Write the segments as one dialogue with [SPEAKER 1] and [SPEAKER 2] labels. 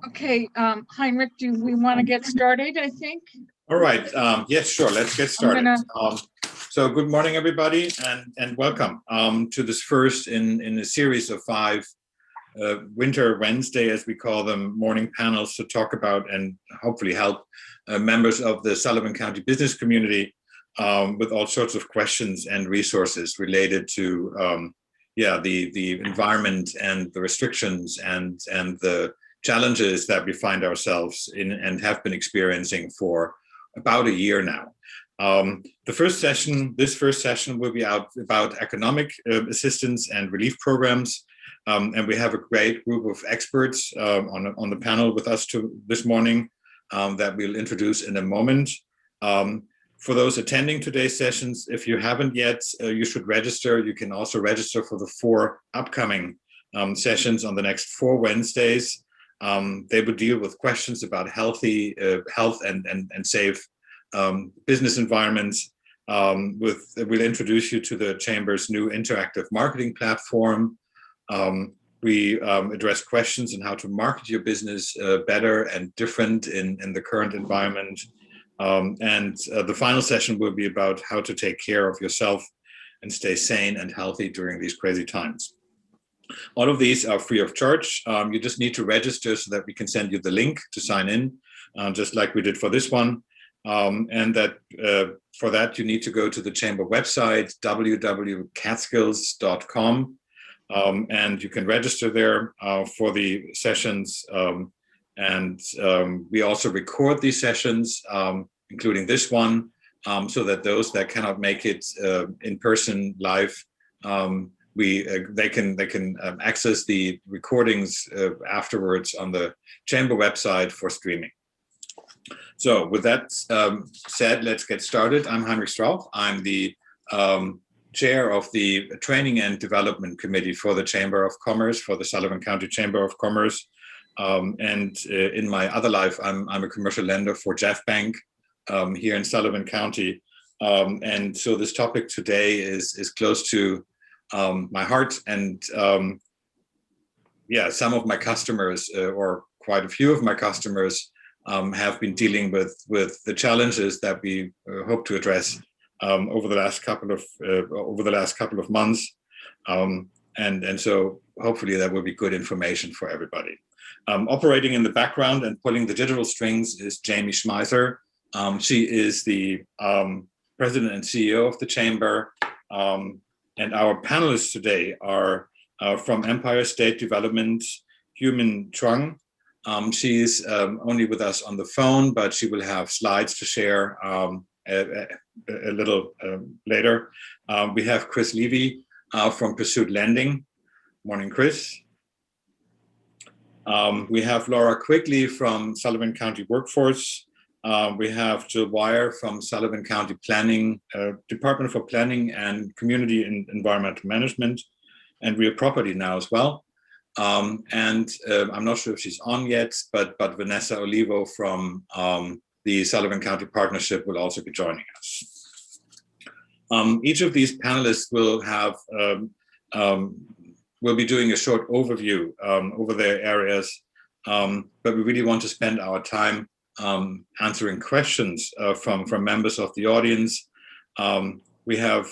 [SPEAKER 1] Okay, Heinrich, do we want to get started, I think?
[SPEAKER 2] All right. Yes, sure. Let's get started. So good morning, everybody, and welcome to this first in a series of 5 Winter Wednesday, as we call them, morning panels to talk about and hopefully help members of the Sullivan County business community with all sorts of questions and resources related to the environment and the restrictions and the challenges that we find ourselves in and have been experiencing for about a year now. This first session will be about economic assistance and relief programs. And we have a great group of experts on the panel with us this morning that we'll introduce in a moment. For those attending today's sessions, if you haven't yet, you should register. You can also register for the 4 upcoming sessions on the next 4 Wednesdays. They will deal with questions about health and safe business environments. We'll introduce you to the Chamber's new interactive marketing platform. We address questions on how to market your business better and different in the current environment. The final session will be about how to take care of yourself and stay sane and healthy during these crazy times. All of these are free of charge. You just need to register so that we can send you the link to sign in, just like we did for this one. For that, you need to go to the Chamber website, www.catskills.com, and you can register there for the sessions. We also record these sessions, including this one, so that those that cannot make it in person live, they can access the recordings afterwards on the Chamber website for streaming. So with that said, let's get started. I'm Heinrich Strauch. I'm the chair of the Training and Development Committee for the Chamber of Commerce, for the Sullivan County Chamber of Commerce. In my other life, I'm a commercial lender for Jeff Bank here in Sullivan County. And so this topic today is close to my heart, and some of my customers, or quite a few of my customers, have been dealing with the challenges that we hope to address over the last couple of months, and so hopefully that will be good information for everybody. Operating in the background and pulling the digital strings is Jamie Schmeiser. She is the president and CEO of the Chamber. And our panelists today are from Empire State Development, Human Trung. She's only with us on the phone, but she will have slides to share a little later. We have Chris Levy from Pursuit Lending. Morning, Chris. We have Laura Quigley from Sullivan County Workforce. We have Jill Wire from Sullivan County Planning, Department for Planning and Community and Environmental Management, and Real Property now as well. I'm not sure if she's on yet, but Vanessa Olivo from the Sullivan County Partnership will also be joining us. Each of these panelists will be doing a short overview over their areas, but we really want to spend our time answering questions from members of the audience. We have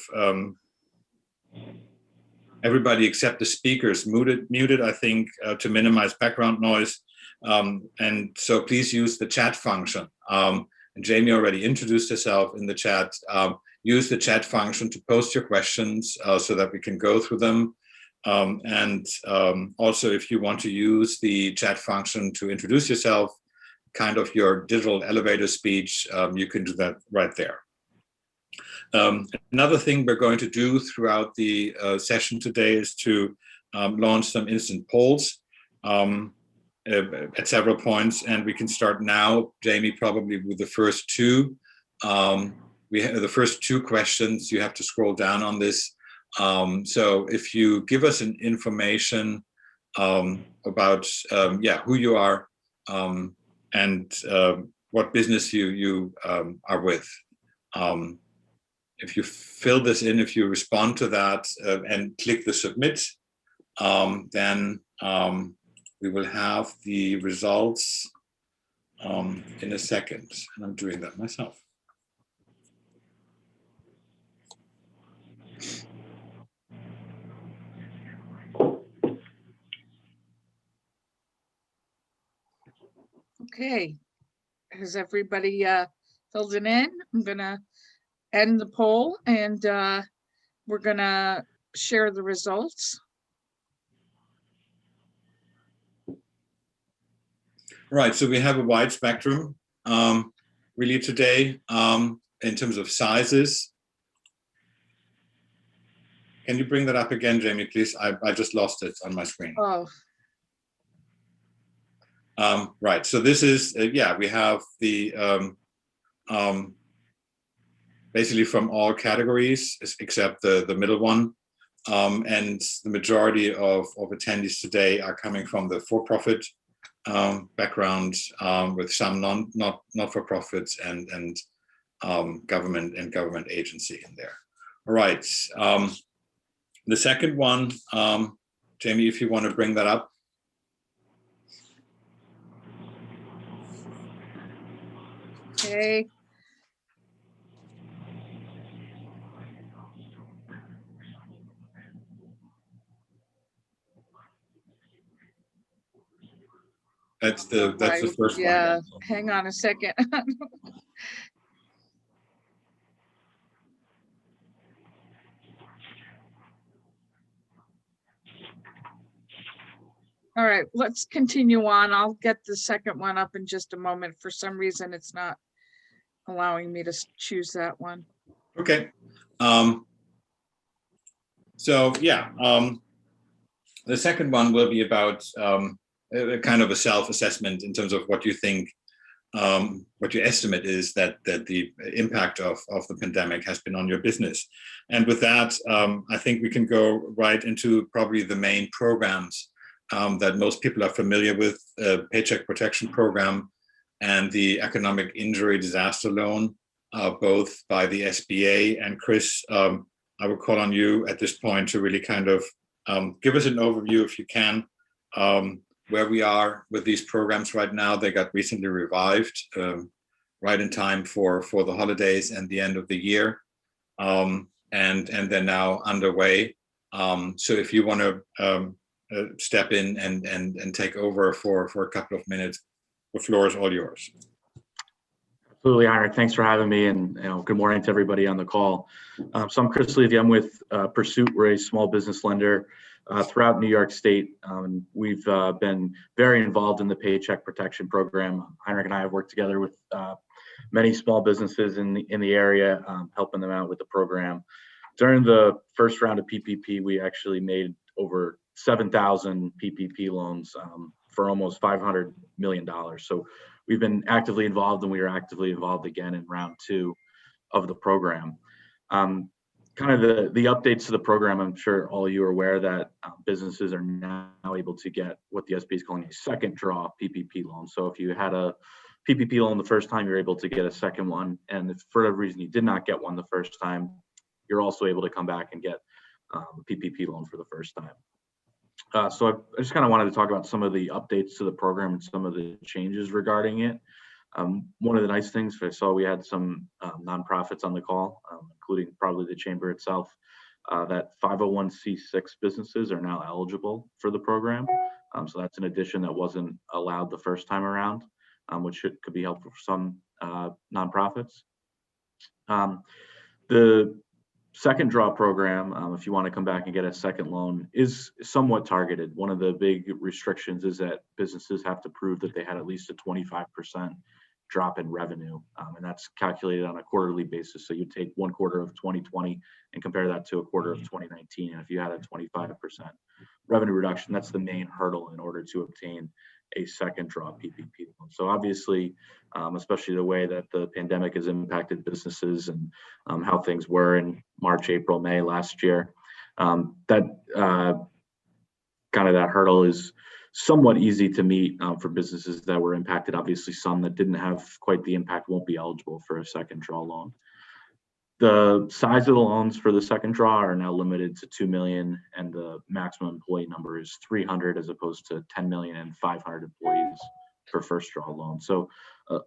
[SPEAKER 2] everybody except the speakers muted, I think, to minimize background noise. And so please use the chat function. And Jamie already introduced herself in the chat. Use the chat function to post your questions so that we can go through them. Also, if you want to use the chat function to introduce yourself, kind of your digital elevator speech, you can do that right there. Another thing we're going to do throughout the session today is to launch some instant polls at several points, and we can start now. Jamie, probably with the first 2. We have the first 2 questions. You have to scroll down on this. So if you give us an information about who you are and what business you are with. If you fill this in, if you respond to that and click the submit, then we will have the results in a second, and I'm doing that myself.
[SPEAKER 1] Okay, has everybody filled it in? I'm gonna end the poll and we're gonna share the results.
[SPEAKER 2] Right, so we have a wide spectrum really today in terms of sizes. Can you bring that up again, Jamie, please? I just lost it on my screen.
[SPEAKER 1] Oh,
[SPEAKER 2] Right, so this is, yeah, we have the basically from all categories except the middle one. And the majority of attendees today are coming from the for-profit background with some not-for-profits and government agency in there. All right, the second one, Jamie, if you want to bring that up.
[SPEAKER 1] okay.
[SPEAKER 2] That's the first one.
[SPEAKER 1] Yeah, hang on a second. All right, let's continue on. I'll get the second one up in just a moment. For some reason, it's not allowing me to choose that one.
[SPEAKER 2] Okay. So yeah, the second one will be about a kind of a self-assessment in terms of what you think, what your estimate is that the impact of the pandemic has been on your business. And with that, I think we can go right into probably the main programs that most people are familiar with, Paycheck Protection Program and the Economic Injury Disaster Loan, both by the SBA. And Chris, I will call on you at this point to really kind of give us an overview, if you can, where we are with these programs right now. They got recently revived right in time for the holidays and the end of the year, and they're now underway. So if you want to step in and take over for a couple of minutes, the floor is all yours.
[SPEAKER 3] Absolutely, Heinrich. Thanks for having me, and good morning to everybody on the call. So I'm Chris Levy. I'm with Pursuit. We're a small business lender throughout New York State. We've been very involved in the Paycheck Protection Program. Heinrich and I have worked together with many small businesses in the area, helping them out with the program. During the first round of PPP, we actually made over 7,000 PPP loans for almost $500 million. So we've been actively involved, and we are actively involved again in round 2 of the program. Kind of the updates to the program, I'm sure all of you are aware that businesses are now able to get what the SBA is calling a second draw PPP loan. So if you had a PPP loan the first time, you're able to get a second one. And if for whatever reason you did not get one the first time, you're also able to come back and get a PPP loan for the first time. So I just kind of wanted to talk about some of the updates to the program and some of the changes regarding it. One of the nice things, I saw we had some nonprofits on the call, including probably the chamber itself, that 501c6 businesses are now eligible for the program. So that's an addition that wasn't allowed the first time around, which could be helpful for some nonprofits. The second draw program, if you want to come back and get a second loan, is somewhat targeted. One of the big restrictions is that businesses have to prove that they had at least a 25% drop in revenue, and that's calculated on a quarterly basis. So you take 1 quarter of 2020 and compare that to a quarter of 2019, and if you had a 25% revenue reduction, that's the main hurdle in order to obtain a second draw PPP loan. So obviously, especially the way that the pandemic has impacted businesses and how things were in March, April, May last year, that kind of that hurdle is somewhat easy to meet for businesses that were impacted. Obviously, some that didn't have quite the impact won't be eligible for a second draw loan. The size of the loans for the second draw are now limited to 2 million, and the maximum employee number is 300 as opposed to 10 million and 500 employees for first draw loan. So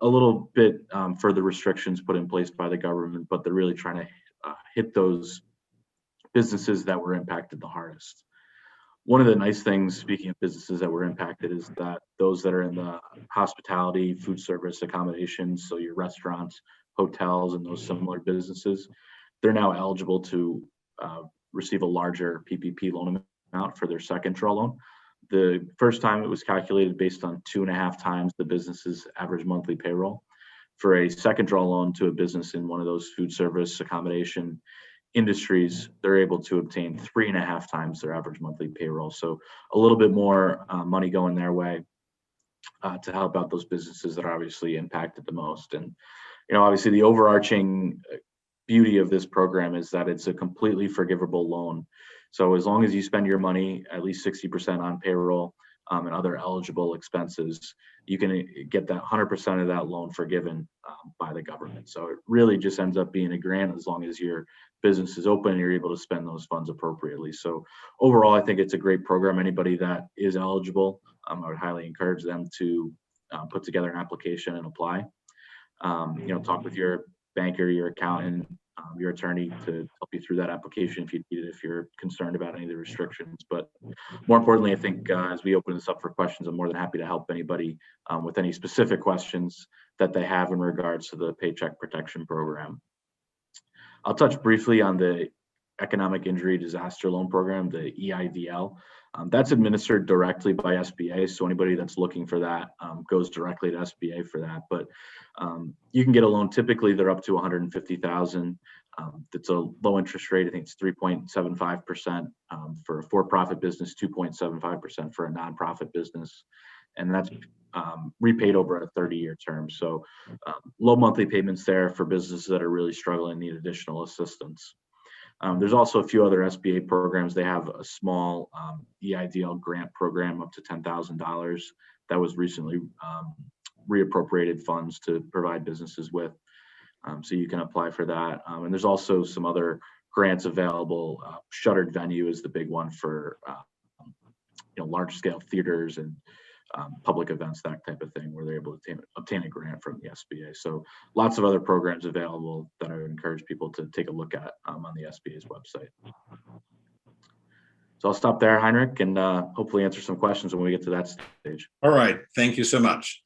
[SPEAKER 3] a little bit further restrictions put in place by the government, but they're really trying to hit those businesses that were impacted the hardest. One of the nice things, speaking of businesses that were impacted, is that those that are in the hospitality, food service, accommodations, so your restaurants, hotels, and those similar businesses, they're now eligible to receive a larger PPP loan amount for their second draw loan. The first time it was calculated based on 2.5 times the business's average monthly payroll. For a second draw loan to a business in one of those food service, accommodation industries, they're able to obtain 3.5 times their average monthly payroll. So a little bit more money going their way to help out those businesses that are obviously impacted the most. And, you know, obviously the overarching beauty of this program is that it's a completely forgivable loan. So as long as you spend your money, at least 60% on payroll and other eligible expenses, you can get that 100% of that loan forgiven by the government. So it really just ends up being a grant as long as your business is open and you're able to spend those funds appropriately. So overall, I think it's a great program. Anybody that is eligible, I would highly encourage them to put together an application and apply. You know, talk with your banker, your accountant, your attorney to help you through that application if you need it, if you're concerned about any of the restrictions. But more importantly, I think as we open this up for questions, I'm more than happy to help anybody with any specific questions that they have in regards to the Paycheck Protection Program. I'll touch briefly on the Economic Injury Disaster Loan Program, the EIDL. That's administered directly by SBA. So anybody that's looking for that goes directly to SBA for that. But you can get a loan. Typically, they're up to $150,000. It's a low interest rate. I think it's 3.75% for a for-profit business, 2.75% for a nonprofit business, and that's repaid over a 30-year term. So low monthly payments there for businesses that are really struggling and need additional assistance. There's also a few other SBA programs. They have a small EIDL grant program up to $10,000 that was recently reappropriated funds to provide businesses with. So you can apply for that. And there's also some other grants available. Shuttered venue is the big one for large scale theaters and public events, that type of thing, where they're able to obtain a grant from the SBA. So lots of other programs available that I would encourage people to take a look at on the SBA's website. So I'll stop there, Heinrich, and hopefully answer some questions when we get to that stage.
[SPEAKER 2] All right, thank you so much.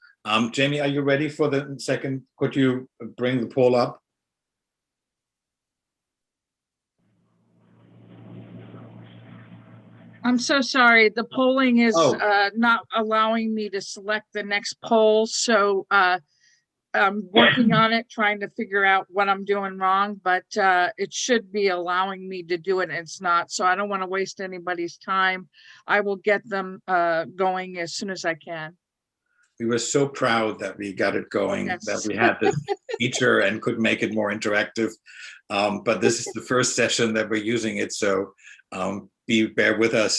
[SPEAKER 2] Jamie, are you ready for the second? Could you bring the poll up?
[SPEAKER 1] I'm so sorry. The polling is not allowing me to select the next poll. So I'm working on it, trying to figure out what I'm doing wrong, but it should be allowing me to do it. And it's not. So I don't want to waste anybody's time. I will get them going as soon as I can.
[SPEAKER 2] We were so proud that we got it going,
[SPEAKER 1] Yes.
[SPEAKER 2] that we had this feature and could make it more interactive. But this is the first session that we're using it. So bear with us.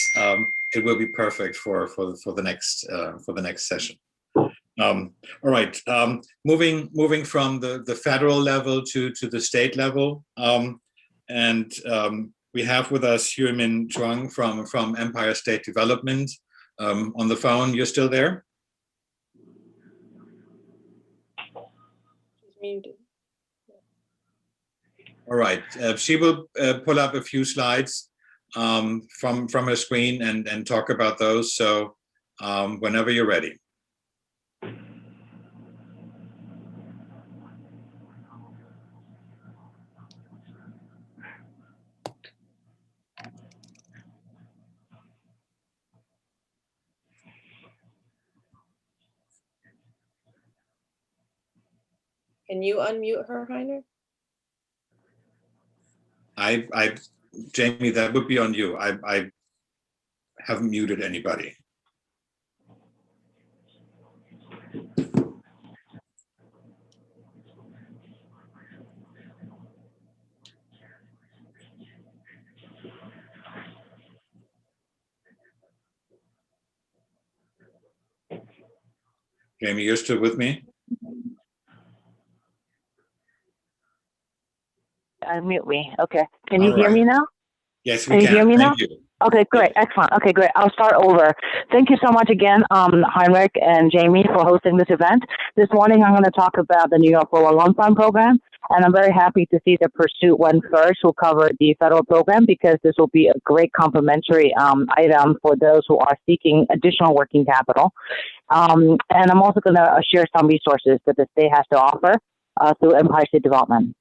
[SPEAKER 2] It will be perfect for the next session. All right, moving from the federal level to the state level, and we have with us Huimin Zhuang from Empire State Development on the phone. You're still there?
[SPEAKER 4] She's muted.
[SPEAKER 2] All right, she will pull up a few slides from her screen and talk about those. So whenever you're ready.
[SPEAKER 4] Can you unmute her, Heinrich?
[SPEAKER 2] Jamie, that would be on you. I haven't muted anybody. Jamie, you're still with me?
[SPEAKER 5] unmute me. Okay. Can you
[SPEAKER 2] All
[SPEAKER 5] hear
[SPEAKER 2] right.
[SPEAKER 5] me now?
[SPEAKER 2] Yes, we
[SPEAKER 5] Can you
[SPEAKER 2] can.
[SPEAKER 5] hear me now?
[SPEAKER 2] Thank you.
[SPEAKER 5] Okay, great. Excellent. Okay, great. I'll start over. Thank you so much again, Heinrich and Jamie, for hosting this event. This morning, I'm going to talk about the New York Rural Loan Fund program, and I'm very happy to see that Pursuit went first, who covered the federal program, because this will be a great complementary item for those who are seeking additional working capital. And I'm also going to share some resources that the state has to offer through Empire State Development.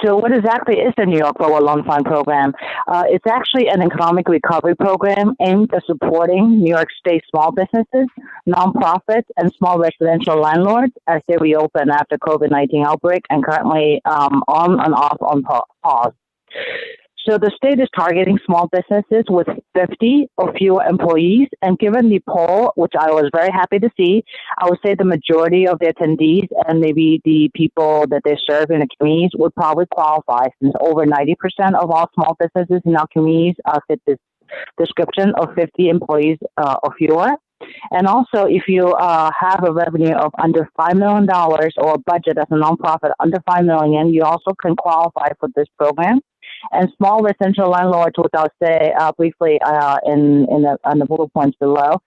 [SPEAKER 5] So what exactly is the New York Rural Loan Fund program? It's actually an economic recovery program aimed at supporting New York State small businesses, nonprofits, and small residential landlords as they reopen after COVID-19 outbreak and currently on and off on pause. So the state is targeting small businesses with 50 or fewer employees. And given the poll, which I was very happy to see, I would say the majority of the attendees and maybe the people that they serve in the communities would probably qualify, since over 90% of all small businesses in our communities fit this description of 50 employees or fewer. And also, if you have a revenue of under $5 million or a budget as a nonprofit under $5 million, you also can qualify for this program. And small residential landlords, which I'll say briefly on the bullet points below,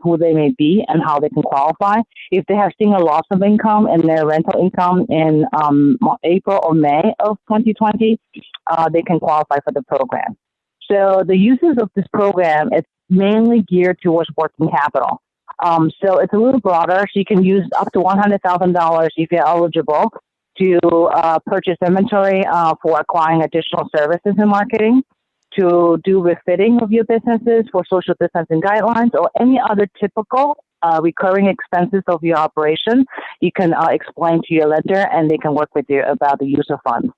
[SPEAKER 5] who they may be and how they can qualify. If they have seen a loss of income in their rental income in April or May of 2020, they can qualify for the program. So the uses of this program, it's mainly geared towards working capital. So it's a little broader. So you can use up to $100,000 if you're eligible to purchase inventory for acquiring additional services and marketing, to do refitting of your businesses for social distancing guidelines, or any other typical recurring expenses of your operation. You can explain to your lender, and they can work with you about the use of funds.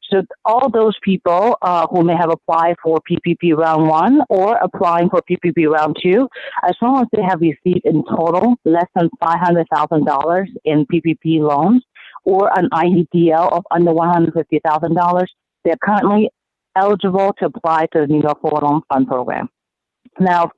[SPEAKER 5] So all those people who may have applied for PPP Round 1 or applying for PPP Round 2, as long as they have received in total less than $500,000 in PPP loans or an IEDL of under $150,000, they're currently eligible to apply to the New York Rural Loan Fund program. Now,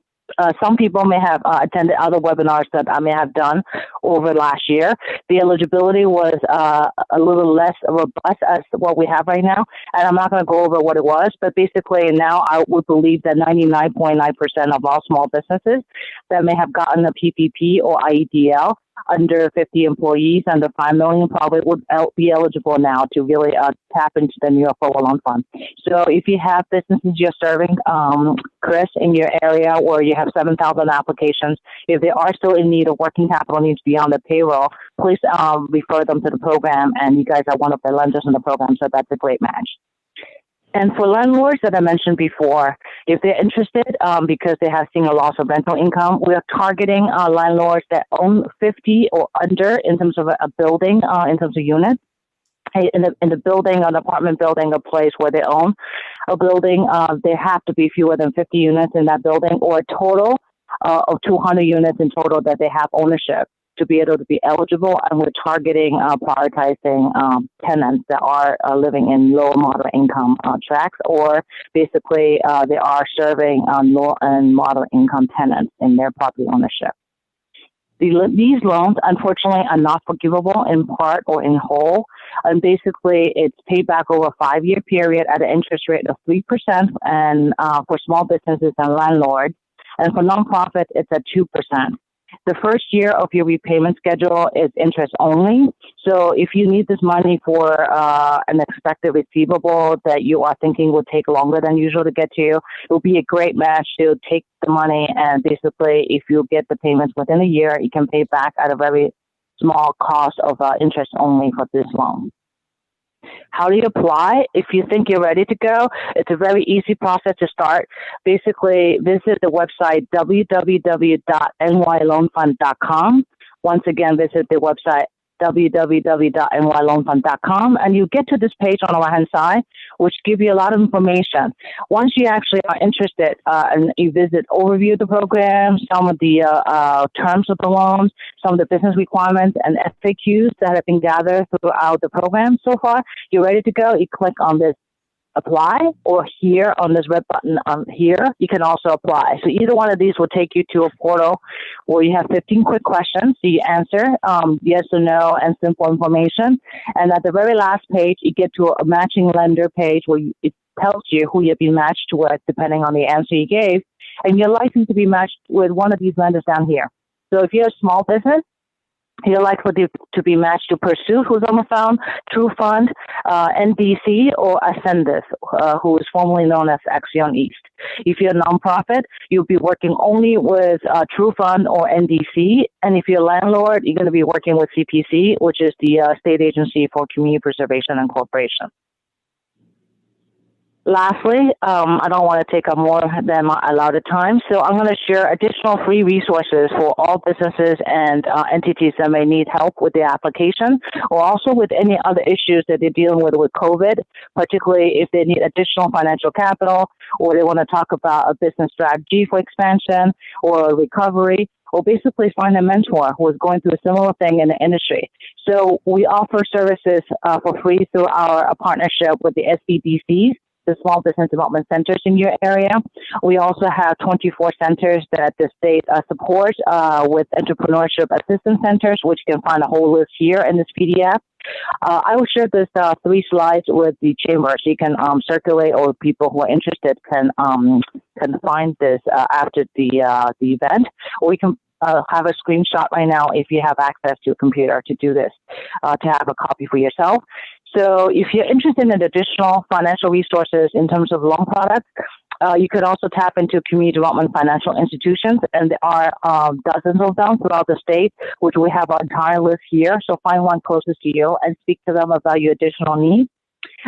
[SPEAKER 5] some people may have attended other webinars that I may have done over last year. The eligibility was a little less robust as what we have right now, and I'm not going to go over what it was, but basically now I would believe that 99.9% of all small businesses that may have gotten a PPP or IEDL under 50 employees, under 5 million, probably would be eligible now to really tap into the New York Rural Loan Fund. So if you have businesses you're serving, Chris, in your area where you have 7,000 applications, if they are still in need of working capital needs beyond the payroll, please refer them to the program, and you guys are one of the lenders in the program, so that's a great match. And for landlords that I mentioned before, if they're interested because they have seen a loss of rental income, we are targeting landlords that own 50 or under in terms of a building, in terms of units. In the building, an apartment building, a place where they own a building, there have to be fewer than 50 units in that building, or a total of 200 units in total that they have ownership to be able to be eligible. And we're targeting, prioritizing tenants that are living in low and moderate income tracts, or basically they are serving low and moderate income tenants in their property ownership. These loans, unfortunately, are not forgivable in part or in whole. And basically, it's paid back over a 5-year period at an interest rate of 3%, and for small businesses and landlords. And for nonprofits, it's at 2%. The first year of your repayment schedule is interest only. So if you need this money for an expected receivable that you are thinking will take longer than usual to get to you, it will be a great match to take the money, and basically if you get the payments within a year, you can pay back at a very small cost of interest only for this loan. How do you apply? If you think you're ready to go, it's a very easy process to start. Basically, visit the website www.nyloanfund.com. Once again, visit the website www.nyloanfund.com, and you get to this page on the right-hand side, which gives you a lot of information. Once you actually are interested, and you visit overview of the program, some of the terms of the loans, some of the business requirements and FAQs that have been gathered throughout the program so far, you're ready to go. You click on this apply, or here on this red button here, you can also apply. So either one of these will take you to a portal where you have 15 quick questions. So you answer yes or no and simple information. And at the very last page, you get to a matching lender page where it tells you who you've been matched with depending on the answer you gave. And you're likely to be matched with one of these lenders down here. So if you're a small business, you're likely to be matched to Pursue, who's on the phone, True Fund, NDC, or Ascendus, who is formerly known as Axion East. If you're a nonprofit, you'll be working only with True Fund or NDC. And if you're a landlord, you're going to be working with CPC, which is the State Agency for Community Preservation and Cooperation. Lastly, I don't want to take up more than my allotted time, so I'm going to share additional free resources for all businesses and entities that may need help with the application, or also with any other issues that they're dealing with COVID, particularly if they need additional financial capital, or they want to talk about a business strategy for expansion or recovery, or basically find a mentor who is going through a similar thing in the industry. So we offer services for free through our partnership with the SBDCs, the Small Business Development Centers in your area. We also have 24 centers that the state supports with entrepreneurship assistance centers, which you can find a whole list here in this PDF. I will share this 3 slides with the chamber so you can circulate, or people who are interested can find this after the event. Or we can have a screenshot right now if you have access to a computer to do this, to have a copy for yourself. So if you're interested in additional financial resources in terms of loan products, you could also tap into community development financial institutions, and there are dozens of them throughout the state, which we have our entire list here. So find one closest to you and speak to them about your additional needs.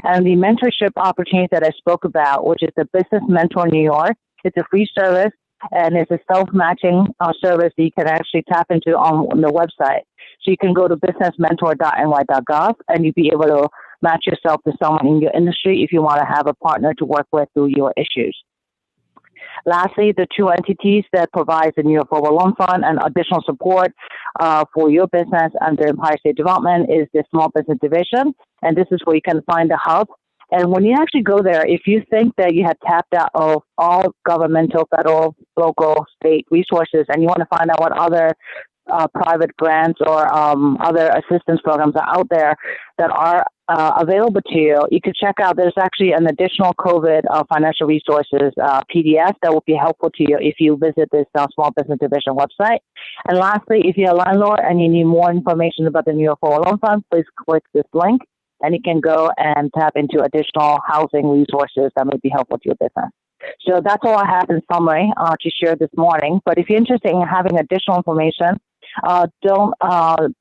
[SPEAKER 5] And the mentorship opportunity that I spoke about, which is the Business Mentor New York, it's a free service, and it's a self-matching service that you can actually tap into on the website. So you can go to businessmentor.ny.gov and you'll be able to match yourself to someone in your industry if you want to have a partner to work with through your issues. Lastly, the 2 entities that provide the New York Global Loan Fund and additional support for your business under Empire State Development is the Small Business Division. And this is where you can find the hub. And when you actually go there, if you think that you have tapped out of all governmental, federal, local, state resources, and you want to find out what other private grants or other assistance programs are out there that are available to you, you can check out. There's actually an additional COVID financial resources PDF that will be helpful to you if you visit this Small Business Division website. And lastly, if you're a landlord and you need more information about the New York Global Loan Fund, please click this link, and you can go and tap into additional housing resources that may be helpful to your business. So that's all I have in summary to share this morning. But if you're interested in having additional information, don't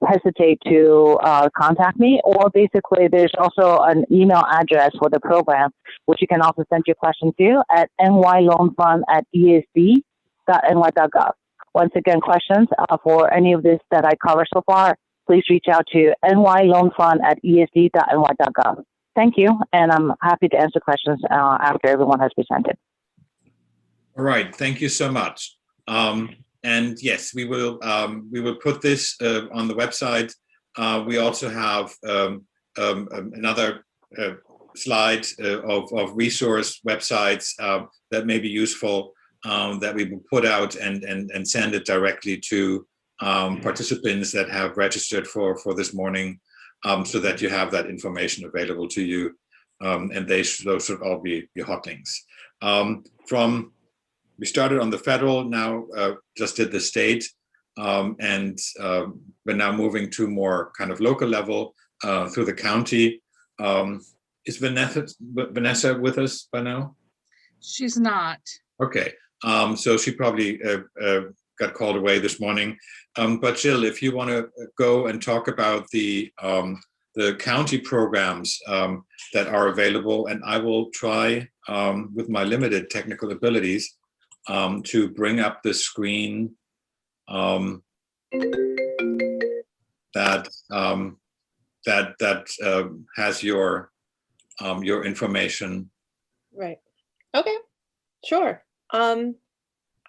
[SPEAKER 5] hesitate to contact me, or basically there's also an email address for the program, which you can also send your questions to at nyloanfund@esd.ny.gov. Once again, questions for any of this that I cover so far, please reach out to nyloanfund@esd.ny.gov. Thank you, and I'm happy to answer questions after everyone has presented.
[SPEAKER 2] All right, thank you so much. And yes, we will put this on the website. We also have another slide of resource websites that may be useful that we will put out and send it directly to participants that have registered for this morning, so that you have that information available to you, and those should all be hot links. We started on the federal, now just did the state, and we're now moving to more kind of local level through the county. Is Vanessa with us by now?
[SPEAKER 1] She's not.
[SPEAKER 2] Okay, so she probably got called away this morning. But Jill, if you want to go and talk about the county programs that are available, and I will try with my limited technical abilities to bring up the screen that has your information.
[SPEAKER 4] Right. Okay. Sure.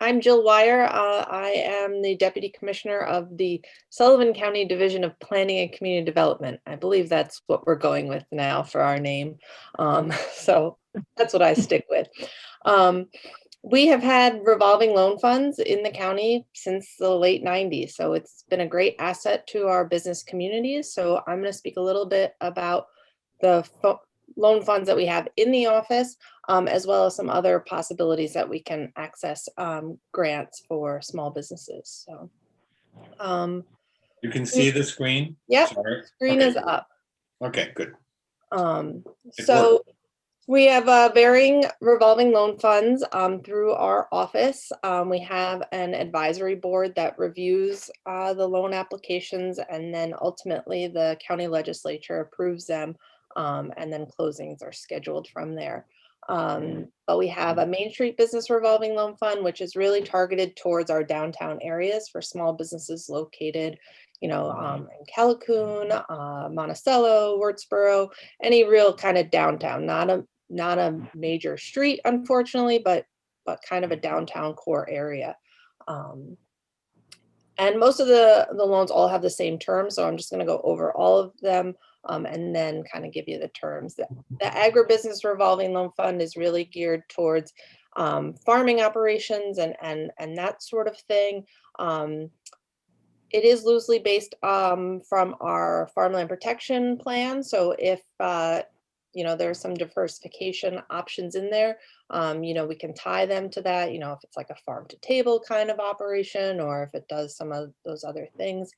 [SPEAKER 4] I'm Jill Wire. I am the Deputy Commissioner of the Sullivan County Division of Planning and Community Development. I believe that's what we're going with now for our name. So That's what I stick with. We have had revolving loan funds in the county since the late 90s. So it's been a great asset to our business communities. So I'm going to speak a little bit about the loan funds that we have in the office, as well as some other possibilities that we can access grants for small businesses. So
[SPEAKER 2] you can see the screen?
[SPEAKER 4] Yep,
[SPEAKER 2] Sorry.
[SPEAKER 4] screen
[SPEAKER 2] Okay.
[SPEAKER 4] is up.
[SPEAKER 2] Okay, good.
[SPEAKER 4] So we have varying revolving loan funds through our office. We have an advisory board that reviews the loan applications, and then ultimately the county legislature approves them, and then closings are scheduled from there. But we have a Main Street Business Revolving Loan Fund, which is really targeted towards our downtown areas for small businesses located, in Callicoon, Monticello, Wurtsboro, any real kind of downtown, not a major street, unfortunately, but kind of a downtown core area. And most of the loans all have the same terms, so I'm just going to go over all of them and then kind of give you the terms. The Agribusiness Revolving Loan Fund is really geared towards farming operations and that sort of thing. It is loosely based from our farmland protection plan. So if there's some diversification options in there, we can tie them to that, if it's like a farm to table kind of operation, or if it does some of those other things,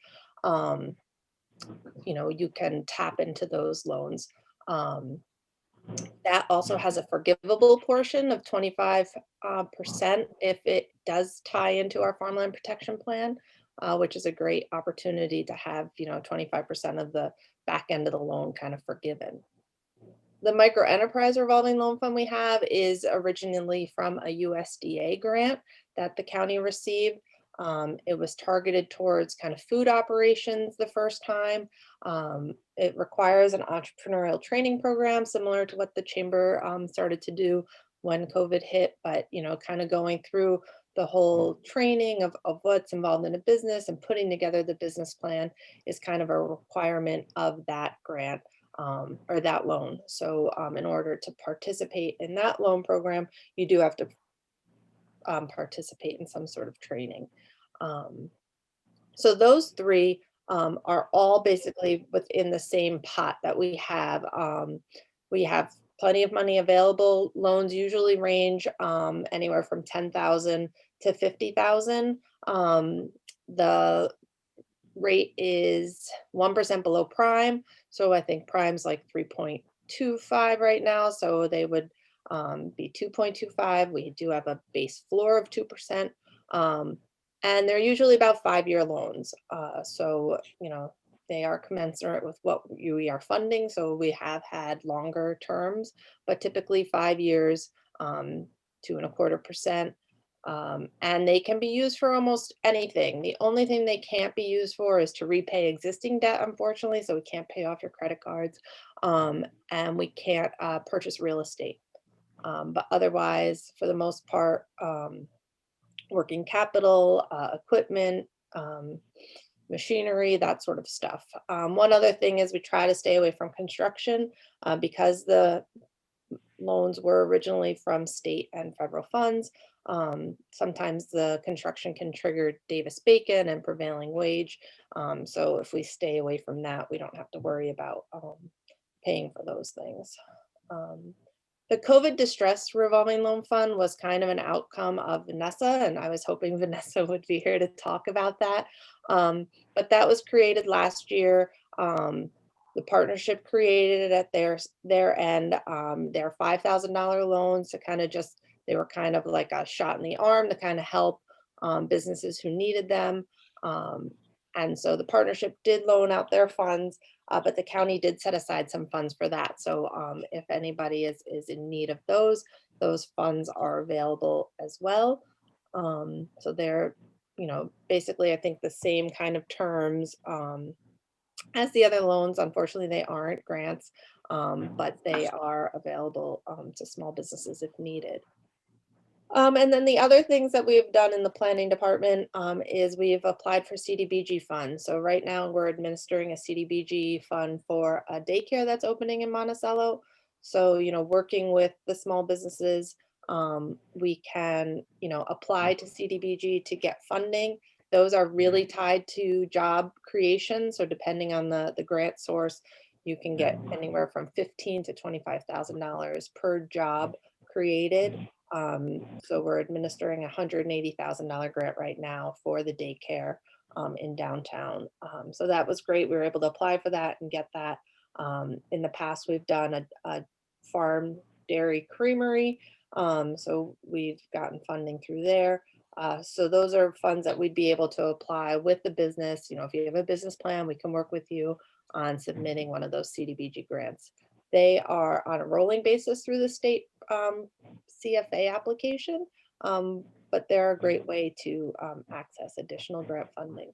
[SPEAKER 4] you can tap into those loans. That also has a forgivable portion of 25% if it does tie into our farmland protection plan, which is a great opportunity to have, 25% of the back end of the loan kind of forgiven. The micro enterprise revolving loan fund we have is originally from a USDA grant that the county received. It was targeted towards kind of food operations the first time. It requires an entrepreneurial training program similar to what the chamber started to do when COVID hit, but kind of going through the whole training of what's involved in a business and putting together the business plan is kind of a requirement of that grant. Or that loan. So in order to participate in that loan program, you do have to participate in some sort of training. So those three are all basically within the same pot that we have. We have plenty of money available. Loans usually range anywhere from $10,000 to $50,000. The rate is 1% below prime. So I think prime's like 3.25 right now. So they would be 2.25. We do have a base floor of 2%. And they're usually about 5-year loans. So, they are commensurate with what we are funding. So we have had longer terms, but typically 5 years, 2.25%. And they can be used for almost anything. The only thing they can't be used for is to repay existing debt, unfortunately. So we can't pay off your credit cards, and we can't purchase real estate. But otherwise, for the most part, working capital, equipment, machinery, that sort of stuff. One other thing is we try to stay away from construction because the loans were originally from state and federal funds. Sometimes the construction can trigger Davis-Bacon and prevailing wage. So if we stay away from that, we don't have to worry about paying for those things. The COVID Distress Revolving Loan Fund was kind of an outcome of Vanessa, and I was hoping Vanessa would be here to talk about that. But that was created last year. The partnership created it at their end. Their $5,000 loans to kind of they were kind of like a shot in the arm to kind of help businesses who needed them. And so the partnership did loan out their funds, but the county did set aside some funds for that. So if anybody is in need of those funds are available as well. So they're, basically, I think the same kind of terms as the other loans. Unfortunately, they aren't grants, but they are available to small businesses if needed. And then the other things that we've done in the planning department is we've applied for Cdbg funds. So right now we're administering a Cdbg fund for a daycare that's opening in Monticello. So, working with the small businesses, we can, apply to CDBG to get funding. Those are really tied to job creation. So depending on the grant source, you can get anywhere from $15,000 to $25,000 per job created. So we're administering a $180,000 grant right now for the daycare in downtown. So that was great. We were able to apply for that and get that. In the past, we've done a farm dairy creamery. So we've gotten funding through there. So those are funds that we'd be able to apply with the business. If you have a business plan, we can work with you on submitting one of those CDBG grants. They are on a rolling basis through the state CFA application, but they're a great way to access additional grant funding.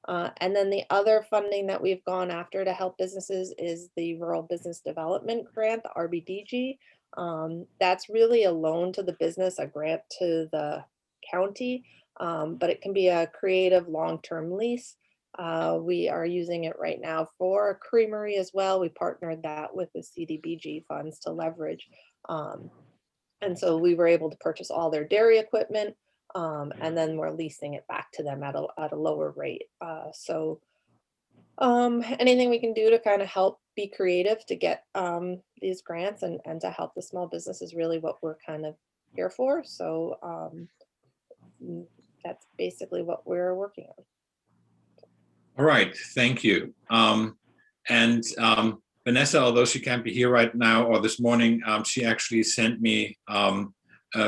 [SPEAKER 4] And then the other funding that we've gone after to help businesses is the Rural Business Development Grant, the Rbdg. That's really a loan to the business, a grant to the county, but it can be a creative long-term lease. We are using it right now for a creamery as well. We partnered that with the Cdbg Funds to leverage. And so we were able to purchase all their dairy equipment, and then we're leasing it back to them at a lower rate. So anything we can do to kind of help be creative to get these grants and to help the small business is really what we're kind of here for. So that's basically what we're working on.
[SPEAKER 2] All right, thank you. Vanessa, although she can't be here right now or this morning, she actually sent me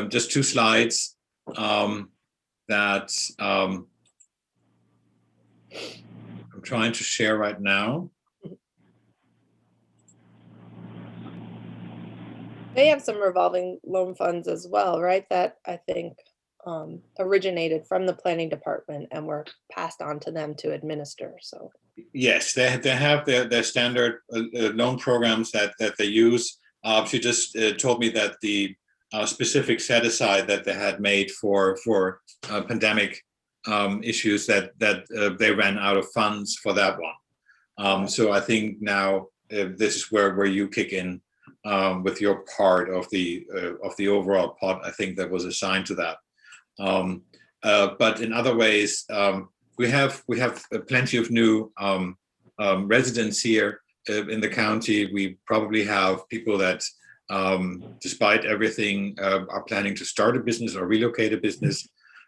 [SPEAKER 2] just 2 slides that I'm trying to share right now.
[SPEAKER 4] They have some revolving loan funds as well, right? That I think originated from the planning department and were passed on to them to administer. So
[SPEAKER 2] yes, they have their standard loan programs that they use. She just told me that the specific set aside that they had made for pandemic issues that they ran out of funds for that one. So I think now this is where you kick in with your part of the overall pot. I think that was assigned to that. But in other ways, we have plenty of new residents here in the county. We probably have people that, despite everything, are planning to start a business or relocate a business.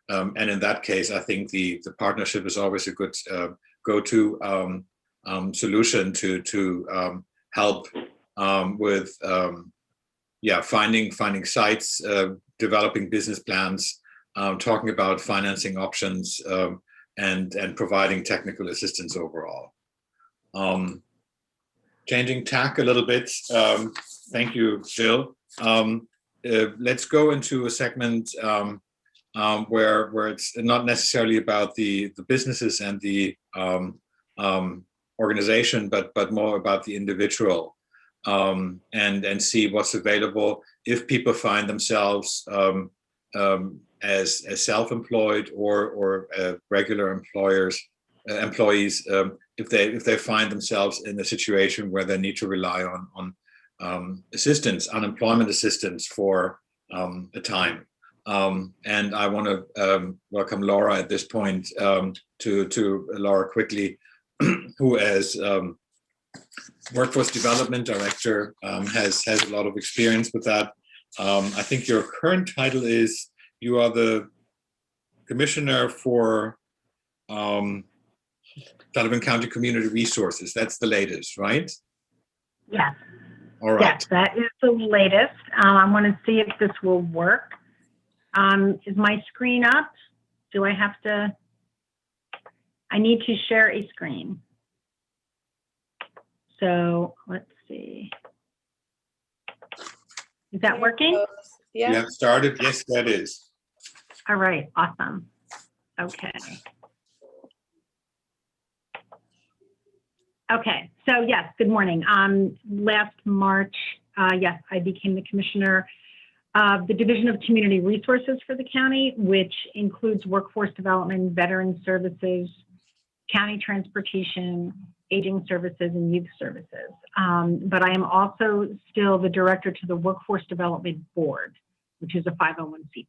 [SPEAKER 2] And in that case, I think the partnership is always a good go-to solution to help with finding sites, developing business plans, talking about financing options, and providing technical assistance overall. Changing tack a little bit. Thank you, Jill. Let's go into a segment where it's not necessarily about the businesses and the organization, but more about the individual, and see what's available if people find themselves as self-employed or regular employees, if they find themselves in a situation where they need to rely on assistance, unemployment assistance for a time. And I want to welcome Laura at this point, to Laura Quickly, who as Workforce Development Director has a lot of experience with that. I think your current title is, you are the Commissioner for Sullivan County Community Resources. That's the latest, right?
[SPEAKER 6] Yes.
[SPEAKER 2] All right.
[SPEAKER 6] Yes, that is the latest. I want to see if this will work. Is my screen up? Do I have to? I need to share a screen. So let's see. Is that working?
[SPEAKER 4] Yeah.
[SPEAKER 2] You have started? Yes, that is.
[SPEAKER 6] All right, awesome. Okay. Okay, so yes, good morning. Last March, yes, I became the Commissioner of the Division of Community Resources for the county, which includes workforce development, veteran services, county transportation, aging services and youth services. But I am also still the director to the Workforce Development Board, which is a 501c3.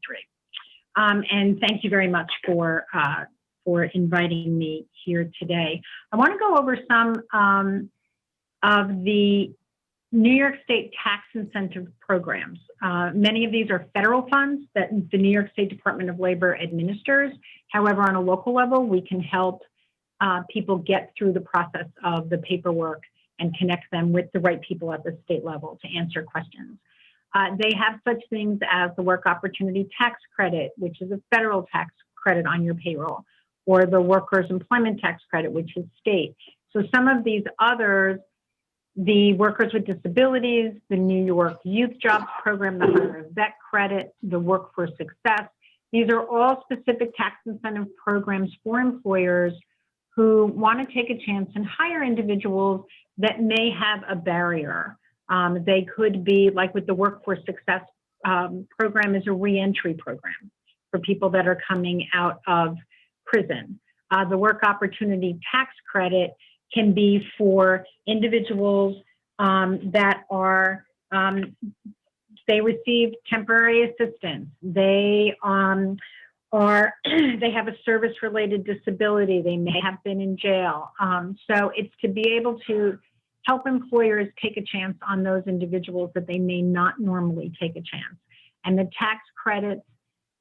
[SPEAKER 6] And thank you very much for inviting me here today. I want to go over some of the New York State tax incentive programs. Many of these are federal funds that the New York State Department of Labor administers. However, on a local level, we can help people get through the process of the paperwork and connect them with the right people at the state level to answer questions. They have such things as the Work Opportunity Tax Credit, which is a federal tax credit on your payroll, or the Workers' Employment Tax Credit, which is state. So some of these others, the Workers with Disabilities, the New York Youth Jobs Program, the Hunter Vet Credit, the Workforce Success, these are all specific tax incentive programs for employers who want to take a chance and hire individuals that may have a barrier. They could be, like with the Workforce Success program, is a reentry program for people that are coming out of prison. The Work Opportunity Tax Credit can be for individuals that are, they receive temporary assistance. They they have a service-related disability. They may have been in jail. So it's to be able to help employers take a chance on those individuals that they may not normally take a chance. And the tax credits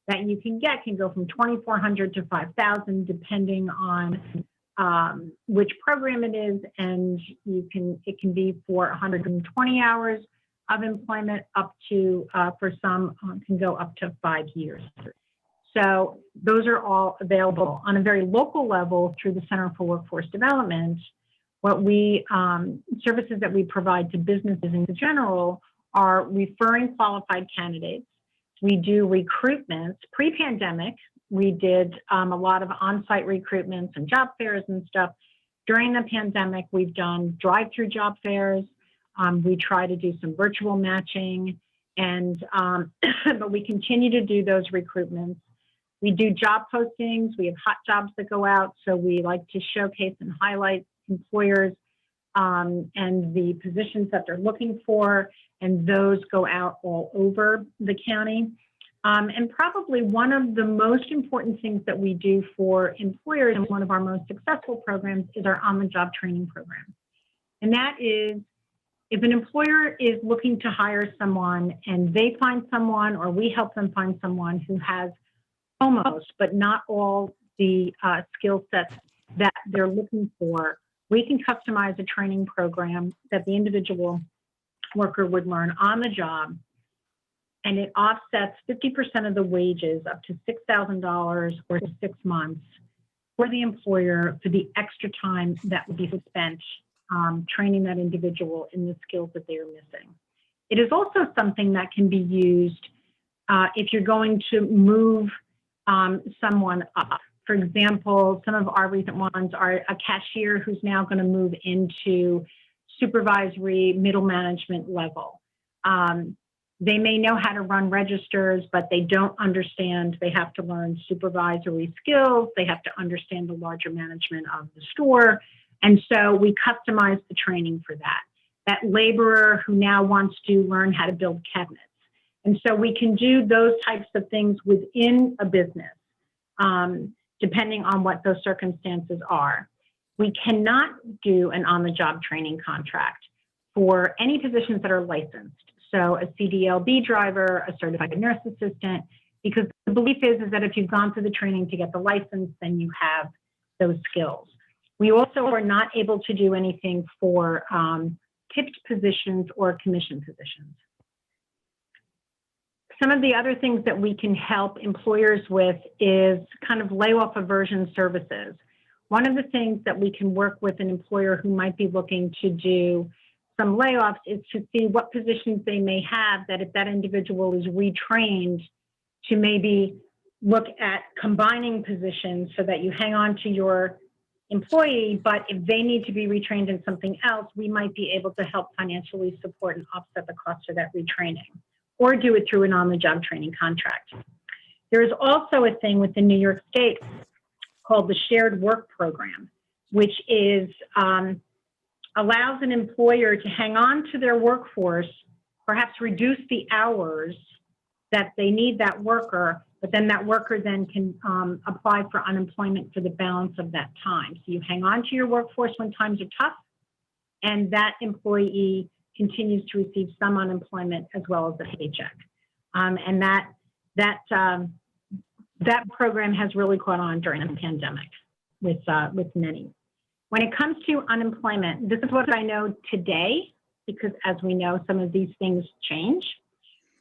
[SPEAKER 6] that you can get can go from $2,400 to $5,000 depending on which program it is, and it can be for 120 hours of employment up to, for some, can go up to 5 years. So those are all available on a very local level through the Center for Workforce Development. What we, services that we provide to businesses in general are referring qualified candidates. We do recruitments. Pre-pandemic, we did a lot of on-site recruitments and job fairs and stuff. During the pandemic, we've done drive-through job fairs. We try to do some virtual matching, and but we continue to do those recruitments. We do job postings. We have hot jobs that go out, so we like to showcase and highlight employers and the positions that they're looking for, and those go out all over the county. And probably one of the most important things that we do for employers, and one of our most successful programs, is our on-the-job training program. And that is, if an employer is looking to hire someone and they find someone, or we help them find someone who has almost, but not all, the skill sets that they're looking for, we can customize a training program that the individual worker would learn on the job, and it offsets 50% of the wages up to $6,000 for 6 months for the employer for the extra time that would be spent training that individual in the skills that they are missing. It is also something that can be used if you're going to move someone up. For example, some of our recent ones are a cashier who's now going to move into supervisory middle management level. They may know how to run registers, but they don't understand. They have to learn supervisory skills. They have to understand the larger management of the store. And so we customize the training for that. That laborer who now wants to learn how to build cabinets. And so we can do those types of things within a business, depending on what those circumstances are. We cannot do an on-the-job training contract for any positions that are licensed. So a CDLB driver, a certified nurse assistant, because the belief is that if you've gone through the training to get the license, then you have those skills. We also are not able to do anything for tipped positions or commission positions. Some of the other things that we can help employers with is kind of layoff aversion services. One of the things that we can work with an employer who might be looking to do some layoffs is to see what positions they may have, that if that individual is retrained, to maybe look at combining positions so that you hang on to your employee, but if they need to be retrained in something else, we might be able to help financially support and offset the cost of that retraining, or do it through an on-the-job training contract. There is also a thing within New York State called the Shared Work Program, which is allows an employer to hang on to their workforce, perhaps reduce the hours that they need that worker, but then that worker then can apply for unemployment for the balance of that time. So you hang on to your workforce when times are tough, and that employee continues to receive some unemployment as well as a paycheck. And that program has really caught on during the pandemic with many. When it comes to unemployment, this is what I know today, because as we know, some of these things change.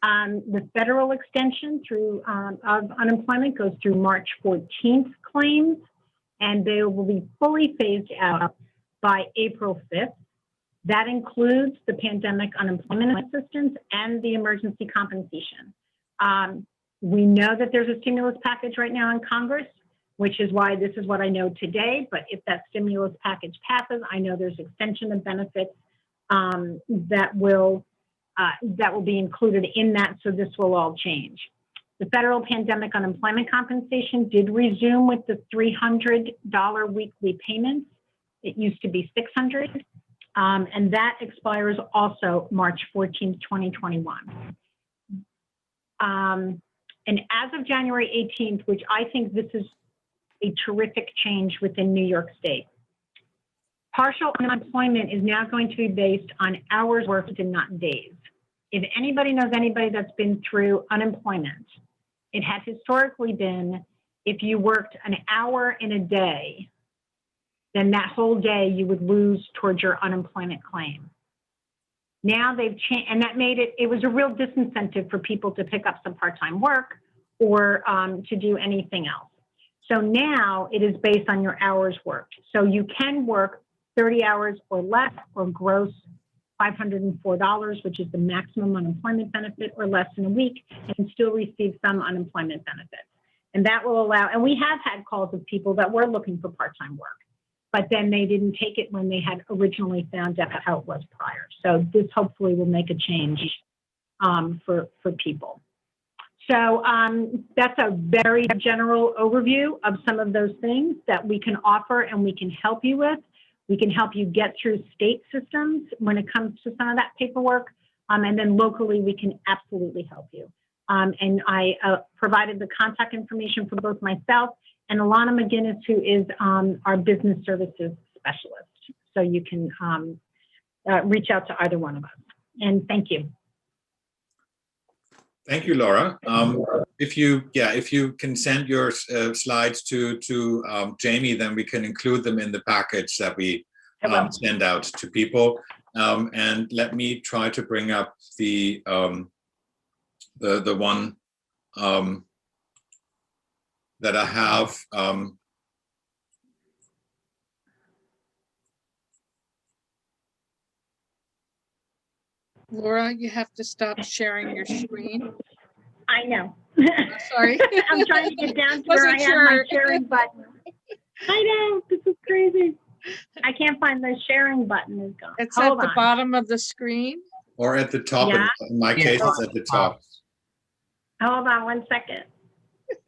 [SPEAKER 6] The federal extension of unemployment goes through March 14th claims, and they will be fully phased out by April 5th. That includes the pandemic unemployment assistance and the emergency compensation. We know that there's a stimulus package right now in Congress, which is why this is what I know today. But if that stimulus package passes, I know there's extension of benefits that will be included in that. So this will all change. The federal pandemic unemployment compensation did resume with the $300 weekly payments. It used to be $600, and that expires also March 14th, 2021. And as of January 18th, which I think this is a terrific change within New York State, partial unemployment is now going to be based on hours worked and not days. If anybody knows anybody that's been through unemployment, it has historically been if you worked an hour in a day, then that whole day you would lose towards your unemployment claim. Now they've changed, and that made it was a real disincentive for people to pick up some part-time work or to do anything else. So now it is based on your hours worked. So you can work 30 hours or less or gross $504, which is the maximum unemployment benefit, or less in a week, and still receive some unemployment benefits. And that will allow, and we have had calls of people that were looking for part-time work, but then they didn't take it when they had originally found out how it was prior. So this hopefully will make a change for people. So that's a very general overview of some of those things that we can offer and we can help you with. We can help you get through state systems when it comes to some of that paperwork. And then locally, we can absolutely help you. And I provided the contact information for both myself and Alana McGinnis, who is our business services specialist. So you can reach out to either one of us. And thank you.
[SPEAKER 2] Thank you, Laura. If you can send your slides to Jamie, then we can include them in the package that we send out to people. And let me try to bring up the one that I have.
[SPEAKER 1] Laura, you have to stop sharing your screen.
[SPEAKER 6] I know.
[SPEAKER 1] Sorry.
[SPEAKER 6] I'm trying to get down to where I have my sharing button. I know, this is crazy. I can't find the sharing button. Is gone.
[SPEAKER 1] It's at the bottom of the screen.
[SPEAKER 2] Or at the top.
[SPEAKER 6] Yeah.
[SPEAKER 2] In my case, it's at the top.
[SPEAKER 6] Hold on 1 second.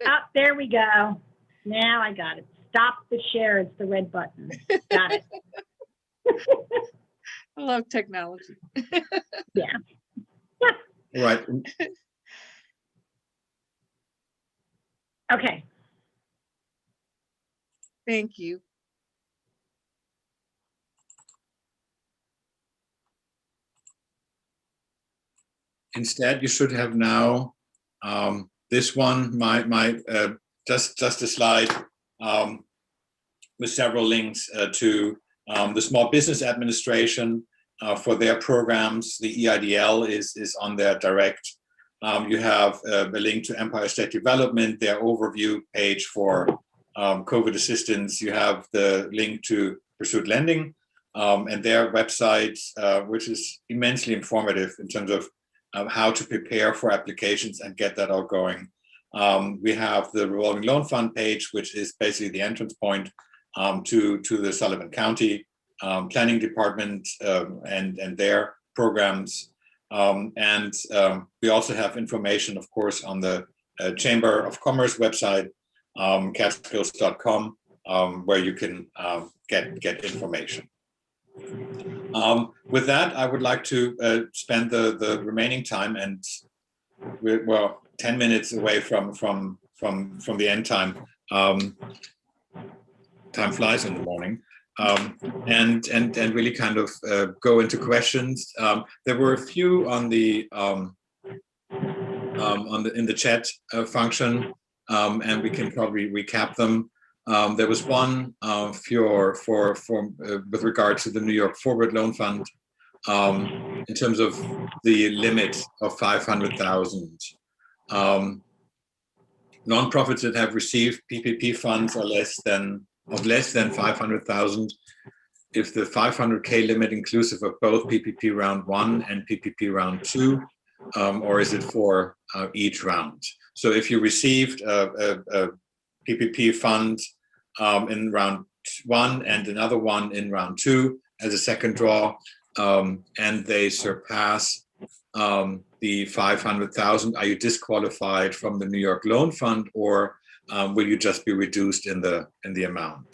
[SPEAKER 6] Oh, there we go. Now I got it. Stop the share. It's the red button. Got it.
[SPEAKER 1] I love technology.
[SPEAKER 6] Yeah.
[SPEAKER 2] Right.
[SPEAKER 6] Okay.
[SPEAKER 1] Thank you.
[SPEAKER 2] Instead, you should have now this one, just a slide with several links to the Small Business Administration for their programs. The EIDL is on there direct. You have a link to Empire State Development, their overview page for COVID assistance. You have the link to Pursuit Lending and their website, which is immensely informative in terms of how to prepare for applications and get that all going. We have the Revolving Loan Fund page, which is basically the entrance point to the Sullivan County Planning Department and their programs. And we also have information, of course, on the Chamber of Commerce website, catskills.com, where you can get information. With that, I would like to spend the remaining time, and we're 10 minutes away from the end time. Time flies in the morning, and really kind of go into questions. There were a few on the in the chat function, and we can probably recap them. There was one for with regard to the New York Forward Loan Fund, in terms of the limit of 500,000. Nonprofits that have received PPP funds are less than 500,000. If the 500K limit inclusive of both PPP round 1 and PPP round 2, or is it for each round? So if you received a PPP fund in round 1 and another one in round 2 as a second draw, and they surpass the 500,000, are you disqualified from the New York Loan Fund, or will you just be reduced in the amount?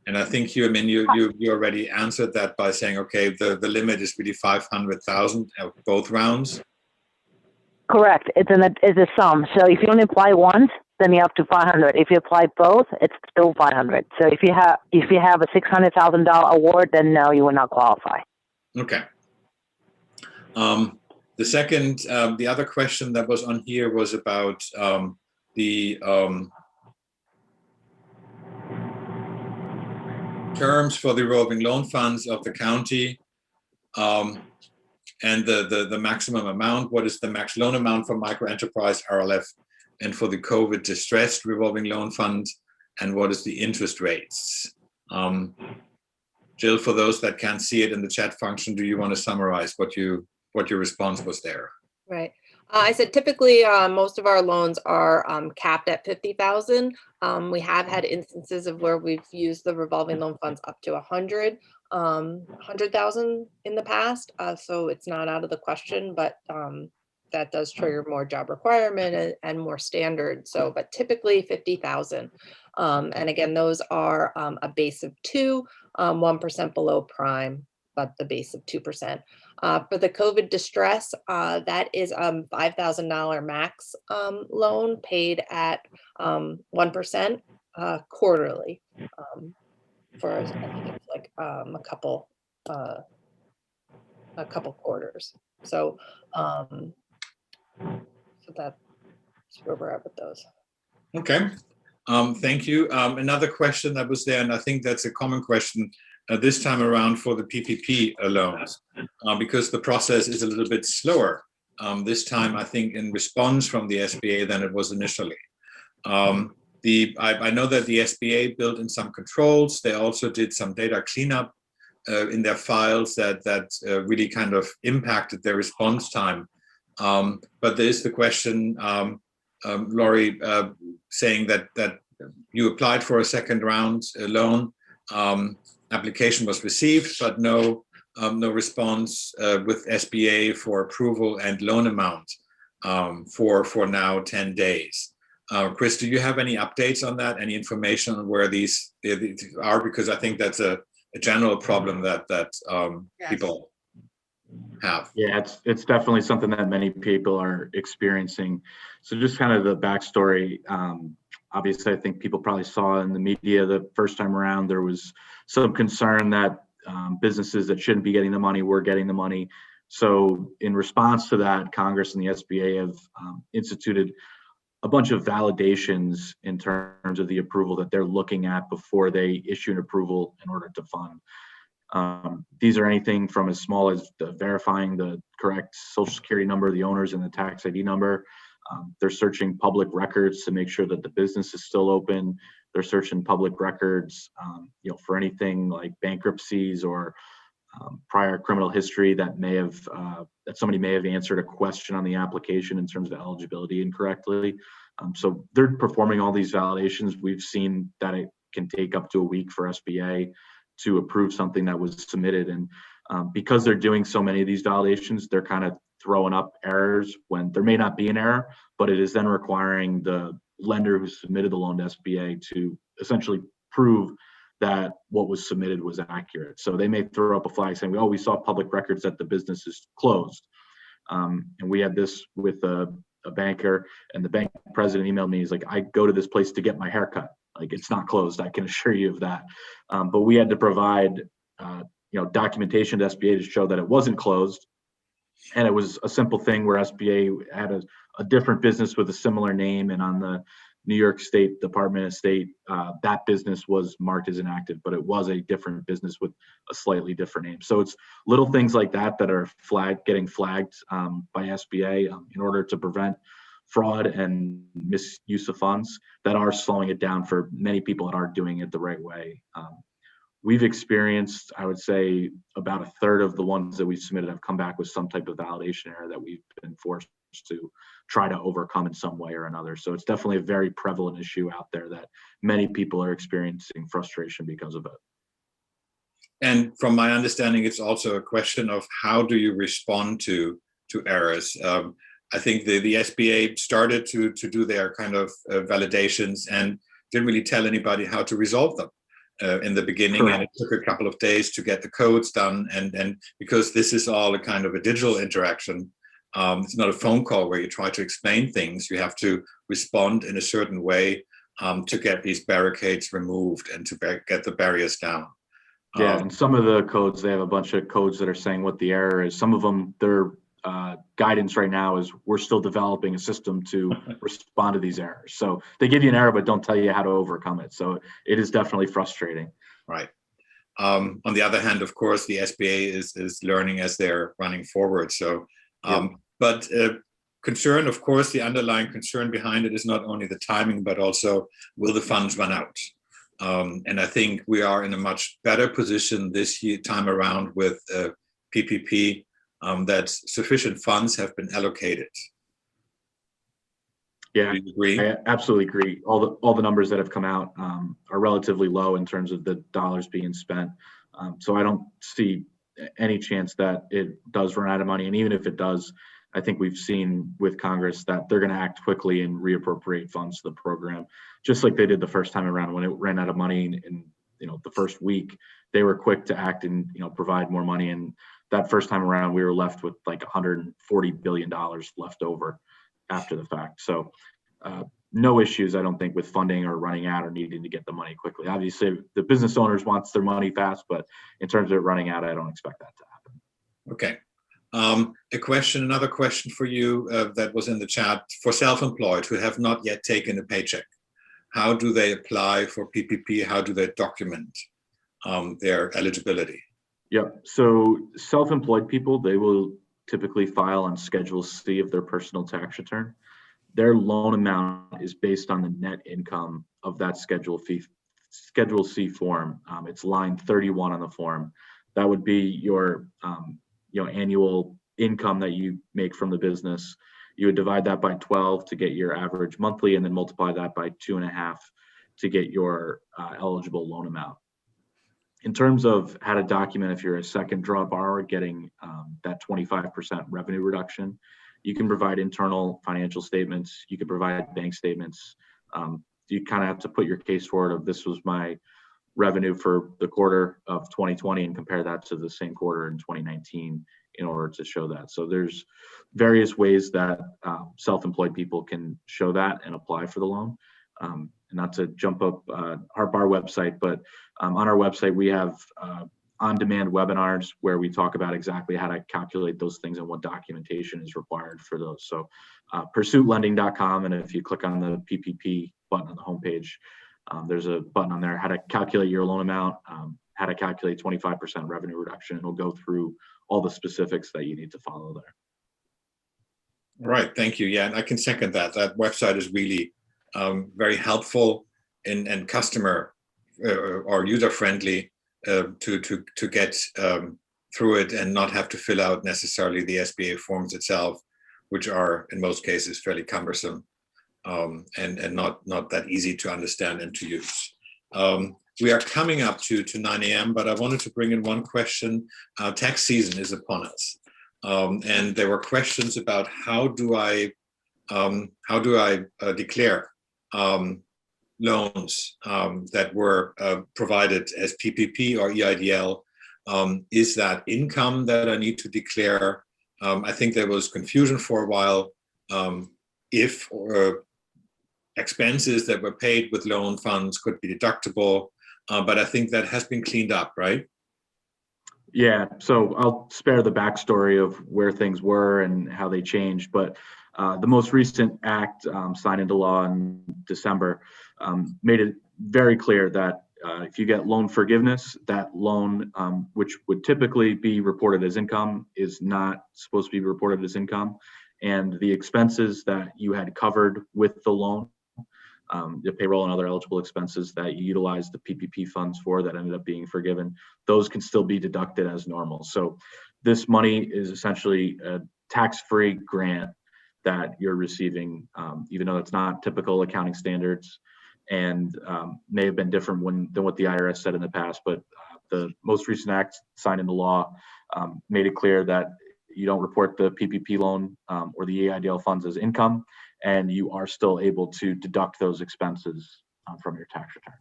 [SPEAKER 2] And I think you already answered that by saying, okay, the limit is really 500,000 at both rounds.
[SPEAKER 5] Correct. It's a sum. So if you only apply once, then you're up to 500. If you apply both, it's still 500. So if you have a $600,000 award, then no, you will not qualify.
[SPEAKER 2] Okay. The second, the other question that was on here was about the terms for the revolving loan funds of the county, and the maximum amount. What is the max loan amount for microenterprise RLF and for the COVID distressed revolving loan fund, and what is the interest rates? Jill, for those that can't see it in the chat function, do you want to summarize what your response was there?
[SPEAKER 4] Right. I said typically most of our loans are capped at 50,000. We have had instances of where we've used the revolving loan funds up to 100,000 in the past. So it's not out of the question, but that does trigger more job requirement and more standard. So, but typically 50,000. And again, those are a base of 2, 1% below prime, but the base of 2%. For the COVID distress, that is $5,000 max loan paid at 1% quarterly for I think it's like a couple quarters. So so that's where we're at with those.
[SPEAKER 2] Okay. Thank you. Another question that was there, and I think that's a common question this time around for the PPP loans, because the process is a little bit slower this time, I think, in response from the SBA than it was initially. I know that the SBA built in some controls. They also did some data cleanup in their files that really kind of impacted their response time. But there is the question, Laurie, saying that you applied for a second round loan. Application was received, but no response with SBA for approval and loan amount for now 10 days. Chris, do you have any updates on that? Any information on where these are? Because I think that's a general problem that yes, people have.
[SPEAKER 3] Yeah, it's definitely something that many people are experiencing. So just kind of the backstory. Obviously, I think people probably saw in the media the first time around, there was some concern that businesses that shouldn't be getting the money were getting the money. So in response to that, Congress and the SBA have instituted a bunch of validations in terms of the approval that they're looking at before they issue an approval in order to fund. These are anything from as small as verifying the correct Social Security number of the owners and the tax ID number. They're searching public records to make sure that the business is still open. They're searching public records, for anything like bankruptcies or prior criminal history that may have that somebody may have answered a question on the application in terms of eligibility incorrectly. So they're performing all these validations. We've seen that it can take up to a week for SBA to approve something that was submitted, and because they're doing so many of these validations, they're kind of throwing up errors when there may not be an error, but it is then requiring the lender who submitted the loan to SBA to essentially prove that what was submitted was accurate. So they may throw up a flag saying, oh, we saw public records that the business is closed. And we had this with a banker, and the bank president emailed me. He's like, I go to this place to get my haircut. Like, it's not closed. I can assure you of that. But we had to provide, documentation to SBA to show that it wasn't closed. And it was a simple thing where SBA had a different business with a similar name, and on the New York State Department of State, that business was marked as inactive, but it was a different business with a slightly different name. So it's little things like that that are getting flagged by SBA in order to prevent fraud and misuse of funds that are slowing it down for many people that aren't doing it the right way. We've experienced, I would say, about a third of the ones that we've submitted have come back with some type of validation error that we've been forced to try to overcome in some way or another. So it's definitely a very prevalent issue out there that many people are experiencing frustration because of it.
[SPEAKER 2] And from my understanding, it's also a question of how do you respond to errors. I think the SBA started to do their kind of validations and didn't really tell anybody how to resolve them. In the beginning. Correct. And it took a couple of days to get the codes done, and because this is all a kind of a digital interaction, it's not a phone call where you try to explain things. You have to respond in a certain way to get these barricades removed and to get the barriers down.
[SPEAKER 3] Yeah, and some of the codes, they have a bunch of codes that are saying what the error is. Some of them, their guidance right now is we're still developing a system to respond to these errors. So they give you an error, but don't tell you how to overcome it. So it is definitely frustrating.
[SPEAKER 2] Right. On the other hand, of course, the SBA is learning as they're running forward. So, but concern, of course, the underlying concern behind it is not only the timing, but also will the funds run out? And I think we are in a much better position this time around with PPP. That sufficient funds have been allocated.
[SPEAKER 3] Yeah,
[SPEAKER 2] do you agree?
[SPEAKER 3] I absolutely agree. All the numbers that have come out are relatively low in terms of the dollars being spent. So I don't see any chance that it does run out of money. And even if it does, I think we've seen with Congress that they're going to act quickly and reappropriate funds to the program, just like they did the first time around when it ran out of money in the first week. They were quick to act and provide more money. And that first time around, we were left with like $140 billion left over after the fact. So no issues, I don't think, with funding or running out or needing to get the money quickly. Obviously, the business owners wants their money fast, but in terms of it running out, I don't expect that to happen.
[SPEAKER 2] Okay. Another question for you that was in the chat. For self-employed who have not yet taken a paycheck, how do they apply for PPP? How do they document their eligibility?
[SPEAKER 3] Yep. So self-employed people, they will typically file on Schedule C of their personal tax return. Their loan amount is based on the net income of that Schedule C form. It's line 31 on the form. That would be your annual income that you make from the business. You would divide that by 12 to get your average monthly, and then multiply that by 2.5 to get your eligible loan amount. In terms of how to document if you're a second draw borrower getting that 25% revenue reduction, you can provide internal financial statements. You can provide bank statements. You kind of have to put your case forward of this was my revenue for the quarter of 2020 and compare that to the same quarter in 2019 in order to show that. So there's various ways that self-employed people can show that and apply for the loan. Not to jump up our website, but on our website, we have on-demand webinars where we talk about exactly how to calculate those things and what documentation is required for those. So pursuitlending.com, and if you click on the PPP button on the homepage, there's a button on there, how to calculate your loan amount, how to calculate 25% revenue reduction. It'll go through all the specifics that you need to follow there.
[SPEAKER 2] Right, thank you. Yeah, and I can second that. That website is really very helpful and customer or user friendly to get through it and not have to fill out necessarily the SBA forms itself, which are in most cases fairly cumbersome and not that easy to understand and to use. We are coming up to 9 a.m., but I wanted to bring in one question. Tax season is upon us, and there were questions about how do I declare loans that were provided as PPP or EIDL, is that income that I need to declare? I think there was confusion for a while if expenses that were paid with loan funds could be deductible, but I think that has been cleaned up, right?
[SPEAKER 3] Yeah, so I'll spare the backstory of where things were and how they changed, but the most recent act signed into law in December made it very clear that if you get loan forgiveness, that loan, which would typically be reported as income, is not supposed to be reported as income. And the expenses that you had covered with the loan, the payroll and other eligible expenses that you utilized the PPP funds for that ended up being forgiven, those can still be deducted as normal. So this money is essentially a tax-free grant that you're receiving, even though it's not typical accounting standards and may have been different than what the IRS said in the past. But the most recent act signed into law made it clear that you don't report the PPP loan or the EIDL funds as income, and you are still able to deduct those expenses from your tax return.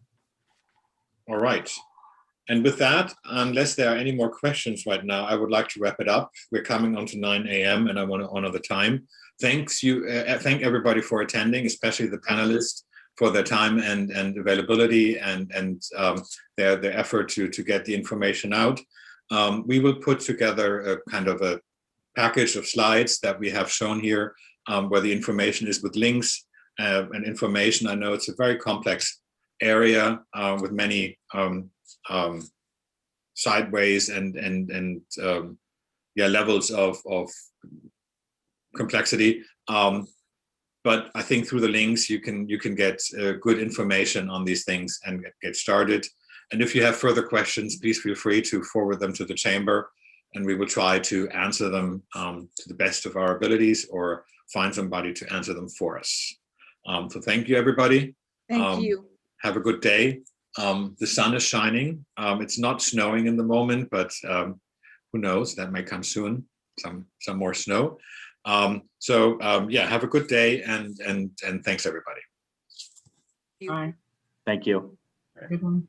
[SPEAKER 2] All right. And with that, unless there are any more questions right now, I would like to wrap it up. We're coming on to 9 a.m. and I want to honor the time. Thank everybody for attending, especially the panelists for their time and availability and their effort to get the information out. We will put together a kind of a package of slides that we have shown here, where the information is with links and information. I know it's a very complex area with many sideways and levels of complexity. But I think through the links you can get good information on these things and get started. And if you have further questions, please feel free to forward them to the chamber, and we will try to answer them to the best of our abilities or find somebody to answer them for us. So thank you, everybody.
[SPEAKER 1] Thank you.
[SPEAKER 2] Have a good day. The sun is shining. It's not snowing in the moment, but who knows, that may come soon, some more snow. Yeah, have a good day and thanks everybody.
[SPEAKER 3] Bye. Thank you.
[SPEAKER 6] Good one.